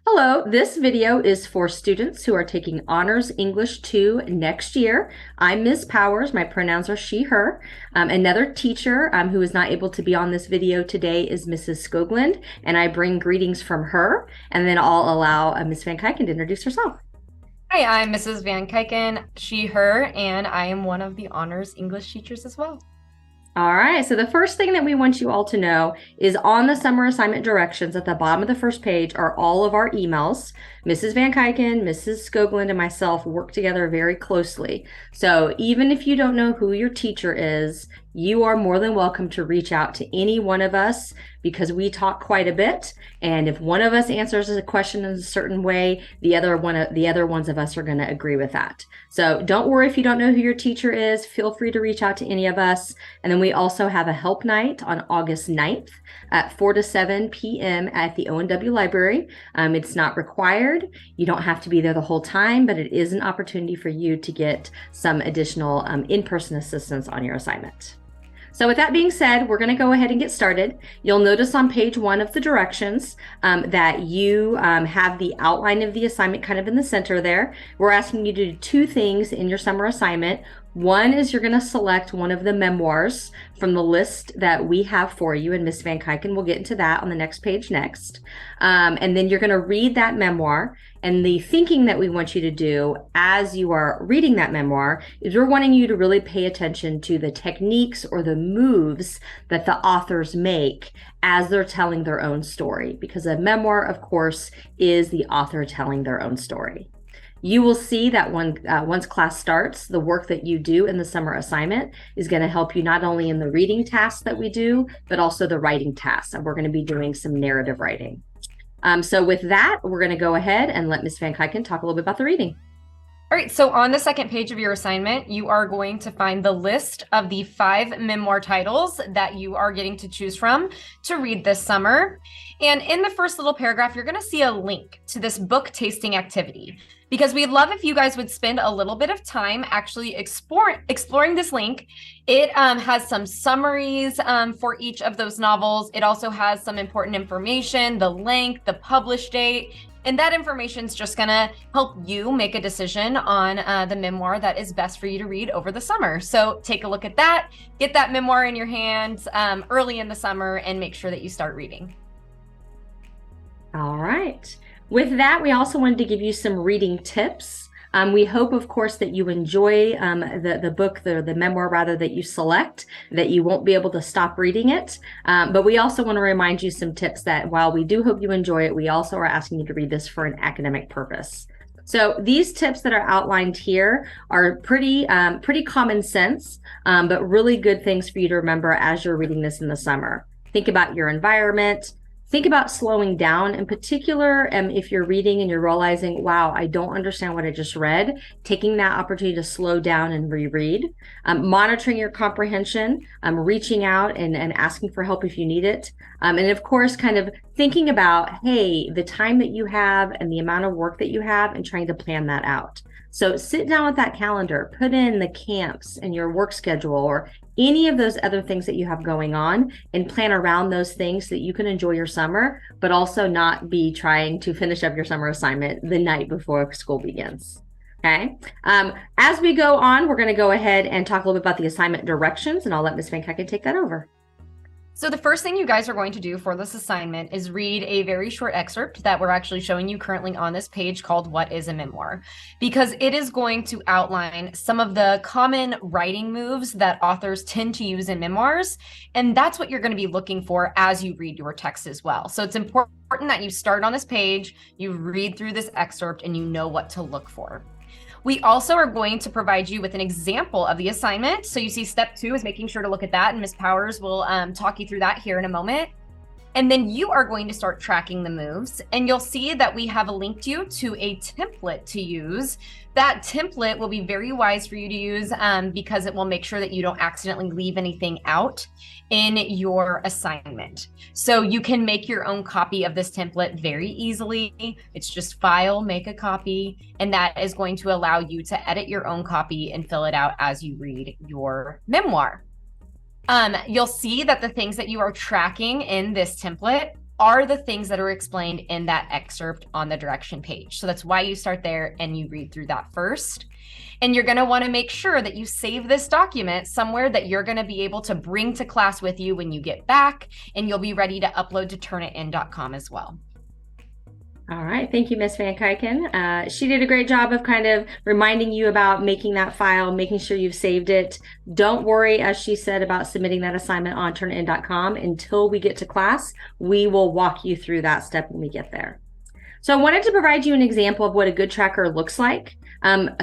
Hello, this video is for students who are taking Honors English 2 next year. I'm Ms. Powers. My pronouns are she, her. Another teacher who is not able to be on this video today is Mrs. Skoglund, and I bring greetings from her, and then I'll allow Ms. Van Kyken to introduce herself. Hi, I'm Mrs. Van Kyken, she, her, and I am one of the Honors English teachers as well. All right, so the first thing that we want you all to know is on the summer assignment directions at the bottom of the first page are all of our emails. Mrs. Van Kyken, Mrs. Skoglund, and myself work together very closely. So even if you don't know who your teacher is, you are more than welcome to reach out to any one of us because we talk quite a bit. And if one of us answers a question in a certain way, the other ones of us are going to agree with that. So don't worry if you don't know who your teacher is. Feel free to reach out to any of us. And then we also have a help night on August 9th at 4 to 7 p.m. at the O&W Library. It's not required. You don't have to be there the whole time, but it is an opportunity for you to get some additional in-person assistance on your assignment. So with that being said, we're going to go ahead and get started. You'll notice on page 1 of the directions that you have the outline of the assignment kind of in the center there. We're asking you to do 2 things in your summer assignment. One is you're going to select one of the memoirs from the list that we have for you, and Miss Van Kyken will get into that on the next page next. And then you're going to read that memoir, and the thinking that we want you to do as you are reading that memoir is we're wanting you to really pay attention to the techniques or the moves that the authors make as they're telling their own story, because a memoir, of course, is the author telling their own story. You will see that once class starts, the work that you do in the summer assignment is going to help you not only in the reading tasks that we do, but also the writing tasks. And we're going to be doing some narrative writing. So with that, we're going to go ahead and let Ms. Van Kyken talk a little bit about the reading. All right, so on the second page of your assignment, you are going to find the list of the 5 memoir titles that you are getting to choose from to read this summer. And in the first little paragraph, you're going to see a link to this book tasting activity, because we'd love if you guys would spend a little bit of time actually exploring this link. It has some summaries for each of those novels. It also has some important information, the length, the publish date, and that information is just going to help you make a decision on the memoir that is best for you to read over the summer. So take a look at that, get that memoir in your hands early in the summer, and make sure that you start reading. All right. With that, we also wanted to give you some reading tips. We hope, of course, that you enjoy the book, the memoir rather, that you select, that you won't be able to stop reading it. But we also want to remind you some tips that while we do hope you enjoy it, we also are asking you to read this for an academic purpose. So these tips that are outlined here are pretty common sense, but really good things for you to remember as you're reading this in the summer. Think about your environment. Think about slowing down in particular. If you're reading and you're realizing, wow, I don't understand what I just read, taking that opportunity to slow down and reread. Monitoring your comprehension, reaching out and asking for help if you need it. And of course, kind of thinking about, hey, the time that you have and the amount of work that you have and trying to plan that out. So sit down with that calendar, put in the camps and your work schedule or any of those other things that you have going on and plan around those things so that you can enjoy your summer, but also not be trying to finish up your summer assignment the night before school begins. Okay. As we go on, we're going to go ahead and talk a little bit about the assignment directions, and I'll let Ms. Van Kyken take that over. So the first thing you guys are going to do for this assignment is read a very short excerpt that we're actually showing you currently on this page called What is a Memoir? Because it is going to outline some of the common writing moves that authors tend to use in memoirs. And that's what you're going to be looking for as you read your text as well. So it's important that you start on this page, you read through this excerpt, and you know what to look for. We also are going to provide you with an example of the assignment. So you see step 2 is making sure to look at that, and Ms. Powers will talk you through that here in a moment. And then you are going to start tracking the moves, and you'll see that we have linked you to a template to use. That template will be very wise for you to use because it will make sure that you don't accidentally leave anything out in your assignment. So you can make your own copy of this template very easily. It's just file, make a copy, and that is going to allow you to edit your own copy and fill it out as you read your memoir. You'll see that the things that you are tracking in this template are the things that are explained in that excerpt on the direction page. So that's why you start there and you read through that first. And you're going to want to make sure that you save this document somewhere that you're going to be able to bring to class with you when you get back, and you'll be ready to upload to turnitin.com as well. All right. Thank you, Miss Van Kuiken. She did a great job of kind of reminding you about making that file, making sure you've saved it. Don't worry, as she said, about submitting that assignment on turnitin.com until we get to class. We will walk you through that step when we get there. So I wanted to provide you an example of what a good tracker looks like.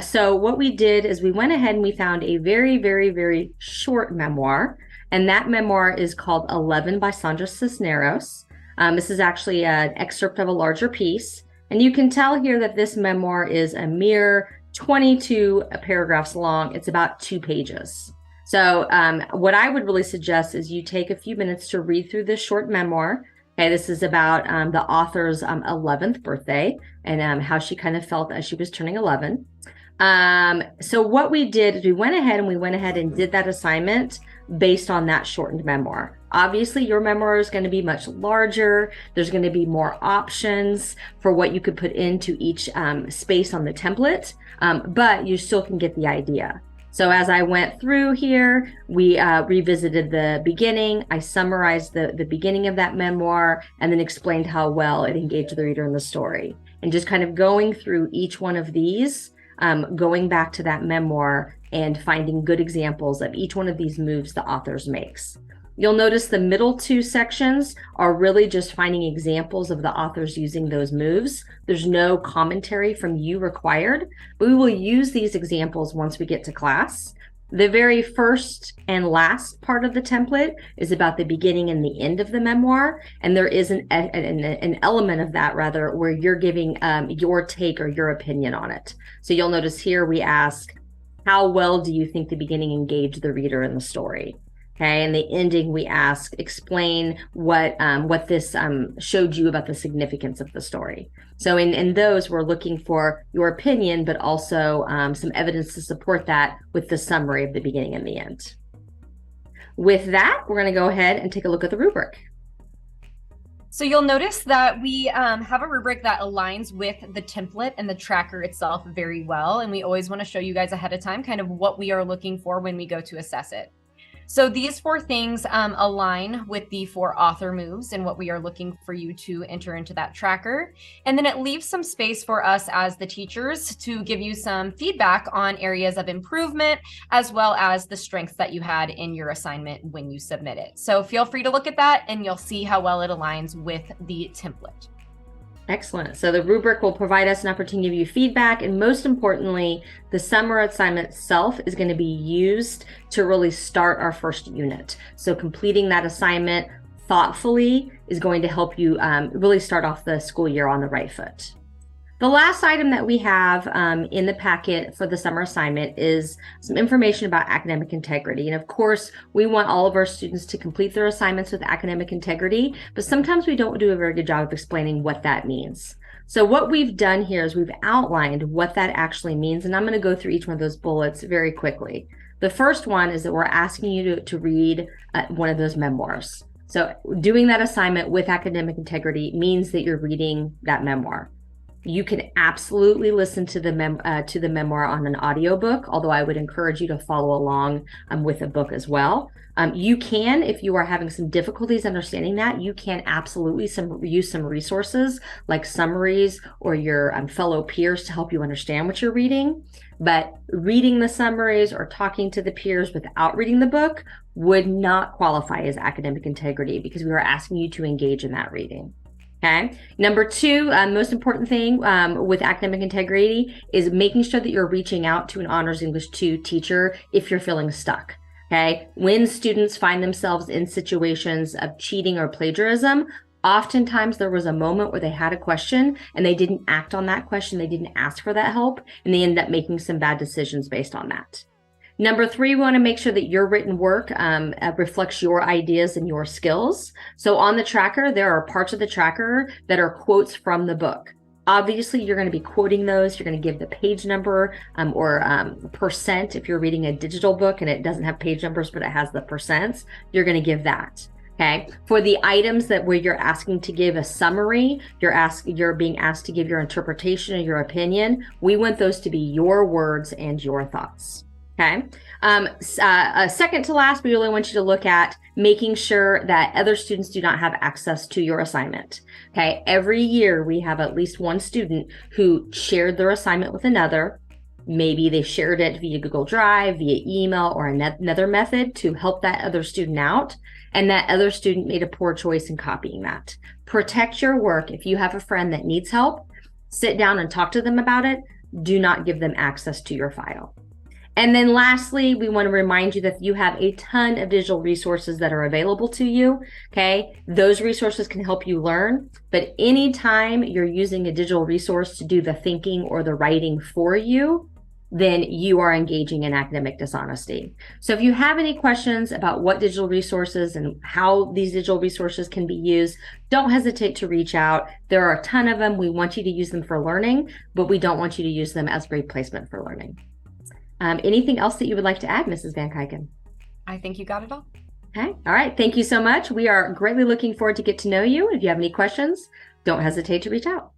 So what we did is we went ahead and we found a very, very, very short memoir. And that memoir is called 11 by Sandra Cisneros. This is actually an excerpt of a larger piece. And you can tell here that this memoir is a mere 22 paragraphs long. It's about 2 pages. So what I would really suggest is you take a few minutes to read through this short memoir. Okay, this is about the author's 11th birthday and how she kind of felt as she was turning 11. So what we did is we went ahead and did that assignment based on that shortened memoir. Obviously, your memoir is going to be much larger. There's going to be more options for what you could put into each space on the template, but you still can get the idea. So as I went through here, we revisited the beginning. I summarized the beginning of that memoir and then explained how well it engaged the reader in the story. And just kind of going through each one of these, going back to that memoir and finding good examples of each one of these moves the authors makes. You'll notice the middle 2 sections are really just finding examples of the authors using those moves. There's no commentary from you required, but we will use these examples once we get to class. The very first and last part of the template is about the beginning and the end of the memoir, and there is an element of that, rather, where you're giving your take or your opinion on it. So you'll notice here we ask, how well do you think the beginning engaged the reader in the story? Okay, and the ending we ask, explain what this showed you about the significance of the story. So in those, we're looking for your opinion, but also some evidence to support that with the summary of the beginning and the end. With that, we're going to go ahead and take a look at the rubric. So you'll notice that we have a rubric that aligns with the template and the tracker itself very well. And we always want to show you guys ahead of time kind of what we are looking for when we go to assess it. So these 4 things align with the 4 author moves and what we are looking for you to enter into that tracker. And then it leaves some space for us as the teachers to give you some feedback on areas of improvement, as well as the strengths that you had in your assignment when you submit it. So feel free to look at that and you'll see how well it aligns with the template. Excellent. So the rubric will provide us an opportunity to give you feedback, and most importantly, the summer assignment itself is going to be used to really start our first unit. So completing that assignment thoughtfully is going to help you really start off the school year on the right foot. The last item that we have in the packet for the summer assignment is some information about academic integrity. And of course, we want all of our students to complete their assignments with academic integrity, but sometimes we don't do a very good job of explaining what that means. So what we've done here is we've outlined what that actually means, and I'm going to go through each one of those bullets very quickly. The first one is that we're asking you to read one of those memoirs. So doing that assignment with academic integrity means that you're reading that memoir. You can absolutely listen to the memoir on an audiobook, although I would encourage you to follow along with a book as well. You can, if you are having some difficulties understanding that, you can absolutely use some resources like summaries or your fellow peers to help you understand what you're reading. But reading the summaries or talking to the peers without reading the book would not qualify as academic integrity, because we are asking you to engage in that reading. Okay. Number 2, most important thing with academic integrity is making sure that you're reaching out to an Honors English 2 teacher if you're feeling stuck. Okay. When students find themselves in situations of cheating or plagiarism, oftentimes there was a moment where they had a question and they didn't act on that question. They didn't ask for that help, and they ended up making some bad decisions based on that. Number 3, we want to make sure that your written work reflects your ideas and your skills. So on the tracker, there are parts of the tracker that are quotes from the book. Obviously, you're going to be quoting those. You're going to give the page number or percent. If you're reading a digital book and it doesn't have page numbers, but it has the percents, you're going to give that. Okay. For the items that where you're asking to give a summary, you're being asked to give your interpretation or your opinion. We want those to be your words and your thoughts. Okay. Second to last, we really want you to look at making sure that other students do not have access to your assignment. Okay. Every year we have at least one student who shared their assignment with another. Maybe they shared it via Google Drive, via email, or another method to help that other student out. And that other student made a poor choice in copying that. Protect your work. If you have a friend that needs help, sit down and talk to them about it. Do not give them access to your file. And then lastly, we want to remind you that you have a ton of digital resources that are available to you. Okay. Those resources can help you learn, but anytime you're using a digital resource to do the thinking or the writing for you, then you are engaging in academic dishonesty. So if you have any questions about what digital resources and how these digital resources can be used, don't hesitate to reach out. There are a ton of them. We want you to use them for learning, but we don't want you to use them as grade placement for learning. Anything else that you would like to add, Mrs. Van Kyken? I think you got it all. Okay. All right. Thank you so much. We are greatly looking forward to get to know you. If you have any questions, don't hesitate to reach out.